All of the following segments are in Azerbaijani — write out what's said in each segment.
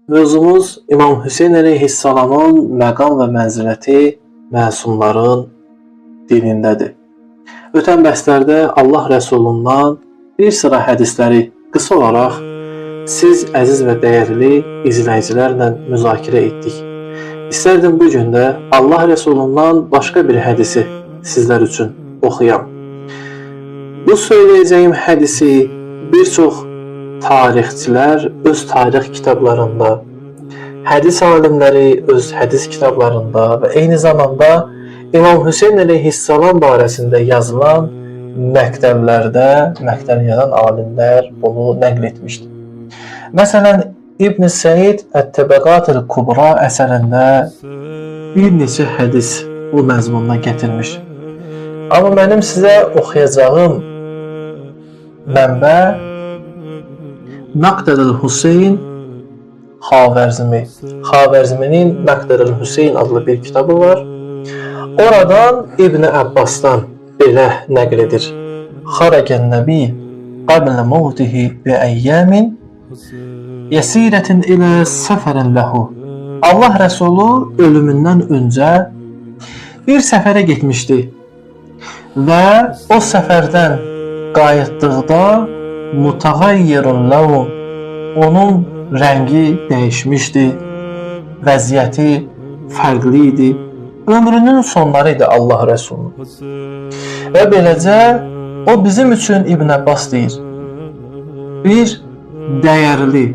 Mövzumuz İmam Hüseyn əleyhissalamın məqam və mənziləti məsumların dilindədir. Ötən bəslərdə Allah Rəsulundan bir sıra hədisləri qısa olaraq siz əziz və dəyərli izləyicilərlə müzakirə etdik. İstərdim bu gün də Allah Rəsulundan başqa bir hədisi sizlər üçün oxuyam. Bu söyləyəcəyim hədisi bir çox tarixçilər öz tarix kitablarında, hədis alimləri öz hədis kitablarında və eyni zamanda İmam Hüseyn əleyhissalam barəsində yazılan məktəblərdə məktəb yazan alimlər bunu nəql etmişdir. Məsələn, İbn Səid Ət-Təbəqat el-Kubra əsərində bir neçə hədis bu məzmundan gətirmiş. Amma mənim sizə oxuyacağım mənbə Məqdər el-Hüseyn Xavərzmi. Xavərzminin Məqdər el-Hüseyn adlı bir kitabı var. Oradan İbn Əbbasdan belə nəql edir. Xarəcən Nəbi qablə mevtihi bi əyyəmin yəsirətin ilə səfərən ləhu. Allah Rəsulu ölümündən öncə bir səfərə getmişdi və o səfərdən qayıtdıqda mutağayyirun ləhu, onun rəngi dəyişmişdi, vəziyyəti fərqli idi, ömrünün sonları idi Allah Rəsulunun. Və beləcə o bizim üçün İbn Əbbas deyir, bir dəyərli,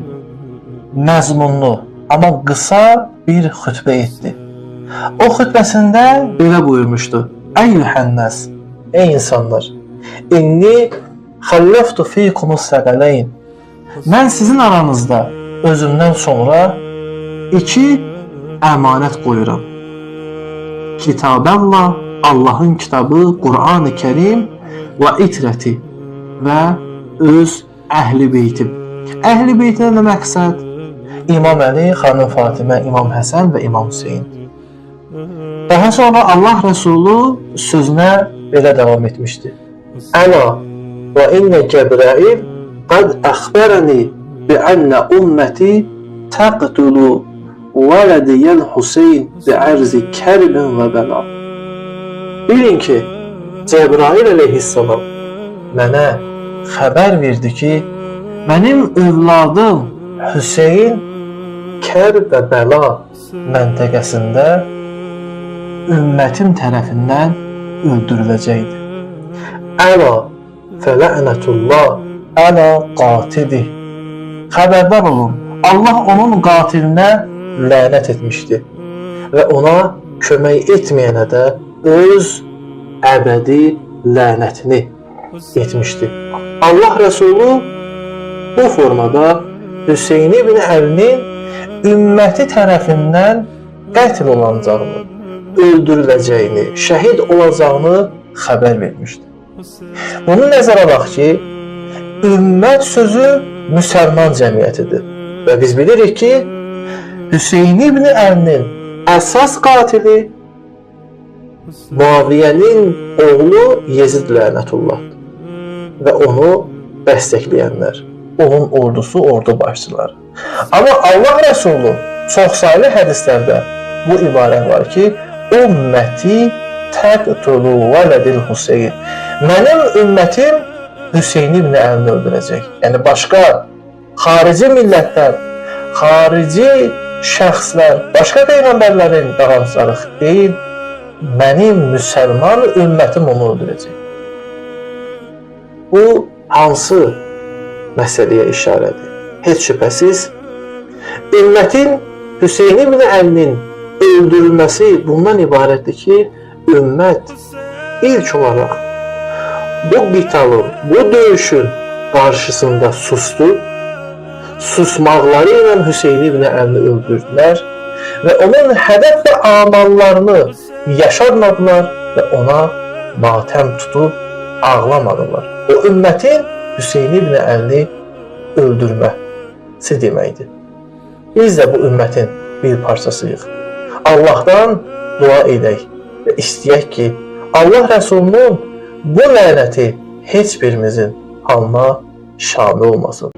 məzmunlu, amma qısa bir xütbə etdi. O xütbəsində belə buyurmuşdu: Əyyuhənnəs, ey insanlar, inni xəlləftu fiykumus səqələyn. Mən sizin aranızda özümdən sonra iki əmanət qoyuram. Kitabəllah, Allahın kitabı, Qur'an-ı Kərim və itrəti və öz əhli beytim. Əhli beytinə nə məqsəd? İmam Əli, xanım Fatimə, İmam Həsən və İmam Hüseyn. Daha sonra Allah Rəsulu sözünə belə davam etmişdi. Əla və innə Cəbrail qad əxbərəni bi'ənnə ümməti təqtulu vələdiyəl Hüseyn bi'ərzi kərbin və bəla. Bilin ki, Cəbrail əleyhissalam mənə xəbər verdi ki, mənim övladım Hüseyn Kərb və Bəla məntəqəsində ümmətim tərəfindən öldürüləcəkdir. Əla fələ'nətullah əla qatidi. Xəbərdar olun, Allah onun qatilinə lənət etmişdi və ona kömək etməyənə də öz əbədi lənətini etmişdi. Allah Rəsulu bu formada Hüseyn ibn Əlinin ümməti tərəfindən qətl olunacağını, öldürüləcəyini, şəhid olacağını xəbər vermişdi. Bunu nəzərə bax ki, ümmət sözü müsəlman cəmiyyətidir və biz bilirik ki, Hüseyn ibn Əlinin əsas qatili Muaviyyənin oğlu Yezid lənətullahdır və onu dəstəkləyənlər, onun ordusu, ordu başçıları. Amma Allah Rəsulu çoxsaylı hədislərdə bu ibarət var ki, ümməti təqtulu vələdil Hüseyn. Mənim ümmətim Hüseyn ibn Əlini öldürəcək. Yəni başqa xarici millətlər, xarici şəxslər, başqa peyğəmbərlərin davamçıları deyil, mənim müsəlman ümmətim onu öldürəcək. Bu hansı məsələyə işarədir? Heç şübhəsiz, ümmətin Hüseyn ibn Əlinin öldürülməsi bundan ibarətdir ki, ümmət ilk olaraq bu qitalın, bu döyüşün qarşısında susdu, susmaqları ilə Hüseyn ibn Əlini öldürdülər və onun hədəf və amallarını yaşarmadılar və ona matəm tutub ağlamadılar. O ümmətin Hüseyn ibn Əlini öldürməsi deməkdir. Biz də bu ümmətin bir parçasıyıq. Allahdan dua edək və istəyək ki, Allah Rəsulunun bu lənəti heç birimizin halına şamil olmasın.